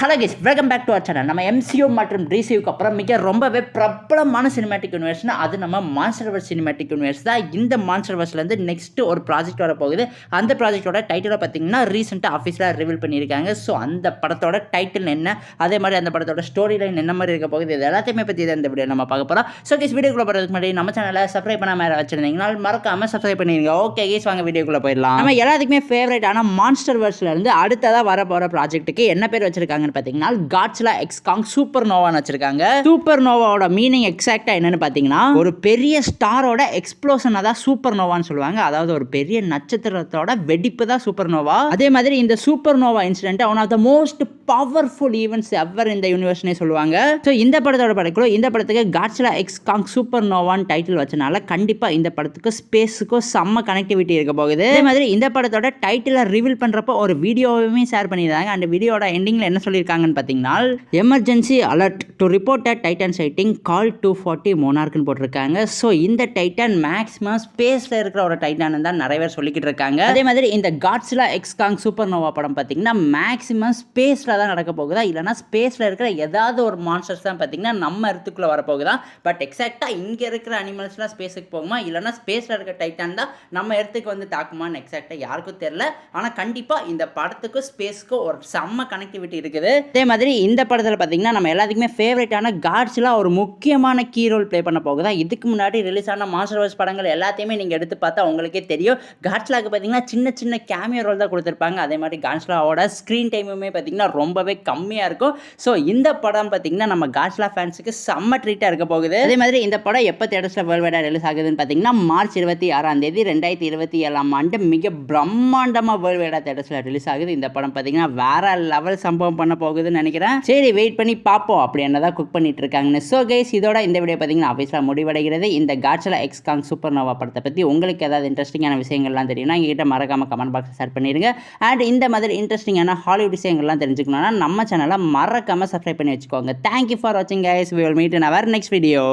Hello guys, welcome back to our channel. நம்ம MCU மற்றும் DCUக்கு அப்புறம் ரொம்பவே பிரபலமான சினிமேட்டிக் யூனிவர்ஸ்னா அது நம்ம மான்ஸ்டர்வர்ஸ் சினிமேட்டிக் யூனிவர்ஸ் தான். இந்த மான்ஸ்டர்வர்ஸ்லேருந்து நெக்ஸ்ட் ஒரு ப்ராஜெக்ட் வர போகுது. அந்த ப்ராஜெக்டோட டைட்டிலை பார்த்தீங்கன்னா ரீசெண்டாக ஆஃபீஸில் ரிவீல் பண்ணியிருக்காங்க. ஸோ அந்த படத்தோட டைட்டில் என்ன, அதே மாதிரி அந்த படத்தோட ஸ்டோரி லைன் என்ன மாதிரி இருக்க போகுது, இது எல்லாத்தையுமே பற்றி தான் இந்த வீடியோ நம்ம பார்க்க போகிறோம். ஸோ கைஸ், வீடியோக்குள்ளே போகிறதுக்கு முன்னாடி நம்ம சேனலை சப்ஸ்கிரைப் பண்ணாமல் வச்சிருந்தீங்கன்னா மறக்காமல் சப்ஸ்கிரைப் பண்ணிடுங்க. ஓகே கைஸ், வாங்க வீடியோக்குள்ளே போயிடலாம். நம்ம எல்லாத்துக்குமே ஃபேவரட்டான மான்ஸ்டர்வர்ஸ்லேருந்து அடுத்ததாக வர போகிற ப்ராஜெக்ட்டுக்கு என்ன பேர் வச்சிருக்காங்க பார்த்தீங்கன்னா காட்ஸிலா எக்ஸ் காங் சூப்பர் நோவான்னு வச்சிருக்காங்க. சூப்பர் நோவாவோட மீனிங் எக்ஸாக்ட்டா என்னன்னு பார்த்தீங்கன்னா ஒரு பெரிய ஸ்டாரோட எக்ஸ்ப்ளோஷனை தான் சூப்பர் நோவான்னு சொல்லுவாங்க. அதாவது ஒரு பெரிய நட்சத்திரத்தோட வெடிப்பு தான் சூப்பர் நோவா. அதே மாதிரி இந்த supernova incident one of the most powerful events ever இந்த யூனிவர்ஸ்னே சொல்லுவாங்க. ஸோ இந்த படத்தோட படக்குள்ள இந்த படத்துக்கு காட்ஸிலா எக்ஸ் காங் சூப்பர் நோவான்னு டைட்டில் வச்சனால கண்டிப்பாக இந்த படத்துக்கு ஸ்பேஸுக்கும் செம்ம கனெக்டிவிட்டி இருக்க போகுது. அதே மாதிரி இந்த படத்தோட டைட்டிலை ரிவீல் பண்ணுறப்போ ஒரு வீடியோவுமே ஷேர் பண்ணியிருந்தாங்க. அந்த வீடியோட எண்டிங்கில் என்ன சொல்லியிருக்காங்கன்னு பார்த்தீங்கன்னா emergency alert to report a Titan sighting call 240 மோனார்க்னு போட்டிருக்காங்க. ஸோ இந்த டைட்டன் மேக்ஸிமம் ஸ்பேஸில் இருக்கிற ஒரு டைட்டான் தான் நிறைய பேர் சொல்லிக்கிட்டு இருக்காங்க. அதே மாதிரி இந்த Godzilla x Kong super Noah படம் பார்த்தீங்கன்னா மேக்ஸிமம் ஸ்பேஸில் தான் நடக்க போகுதா, இல்லைனா ஸ்பேஸில் இருக்கிற ஏதாவது ஒரு மான்ஸ்டர்ஸ் தான் பார்த்தீங்கன்னா நம்ம இடத்துக்குள்ளே வரப்போகுதா. பட் எக்ஸாக்டாக இங்கே இருக்கிற அனிமல்ஸ்லாம் ஸ்பேஸுக்கு போகுமா, இல்லைனா ஸ்பேஸில் இருக்கிற டைட்டன் தான் நம்ம இடத்துக்கு வந்து தாக்குமான்னு எக்ஸாக்டாக யாருக்கும் தெரியல. ஆனால் கண்டிப்பாக இந்த படத்துக்கும் ஸ்பேஸுக்கும் ஒரு செம்ம கனெக்டிவிட்டி இருக்குது. அதே மாதிரி இந்த படத்தில் பார்த்தீங்கன்னா நம்ம எல்லாத்துக்குமே ஃபேவரட்டான காட்ஸிலா ஒரு முக்கியமான கீ ரோல் ப்ளே பண்ண போகுதா. இதுக்கு முன்னாடி ரிலீஸ் ஆன மான்ஸ்டர்வர்ஸ் படங்கள் எல்லாத்தையுமே நீங்கள் எடுத்து பார்த்தா உங்களுக்கே தெரியும். காட்ஸிலாவுக்கு பார்த்தீங்கன்னா சின்ன சின்ன கேமியோ ரோல் தான் கொடுத்துருப்பாங்க. அதே மாதிரி காட்ஸிலாவோட ஸ்க்ரீன் டைமுமே பார்த்தீங்கன்னா ரொம்பவே கம்மியாக இருக்கும். ஸோ இந்த படம் பார்த்தீங்கன்னா நம்ம காட்ஸிலா ஃபேன்ஸுக்கு செம்ம ட்ரீட்டாக இருக்க போகுது. அதே மாதிரி இந்த படம் எப்போ தேட்டர்ஸில் வேர்ல்டு வைடாக ரிலீஸ் ஆகுதுன்னு பார்த்தீங்கன்னா மார்ச் 26 2027 மிக பிரம்மாண்டமாக வேர்ல்டு வைடாக தேட்டர்ஸில் ரிலீஸ் ஆகுது. இந்த படம் பார்த்தீங்கன்னா வேற லெவல் சம்பவம் பண்ண போகுதுன்னு நினைக்கிறேன். சரி, வெயிட் பண்ணி பார்ப்போம் அப்படி என்னதான் குக் பண்ணிட்டு இருக்காங்கன்னு. ஸோ கைஸ், இதோட இந்த வீடியோ பார்த்தீங்கன்னா ஆஃபீஸில் முடிவடைகிறது. இந்த Godzilla x Kong super Noah படத்தை பற்றி உங்களுக்கு ஏதாவது இன்ட்ரெஸ்டிங்கான விஷயங்கள்லாம் தெரியும்னா எங்ககிட்ட மறக்காம கமெண்ட் பாக்ஸில் ஷேர் பண்ணிடுங்க. அண்ட் இந்த மாதிரி இன்ட்ரெஸ்டிங்கான ஹாலிவுட் விஷயங்கள்லாம் தெரிஞ்சுக்கணும்னா நம்ம சேனலை மறக்காம சப்ஸ்கிரைப் பண்ணி வச்சுக்கோங்க. தேங்க்யூ ஃபார் வாட்சிங் guys. We will meet in our next video.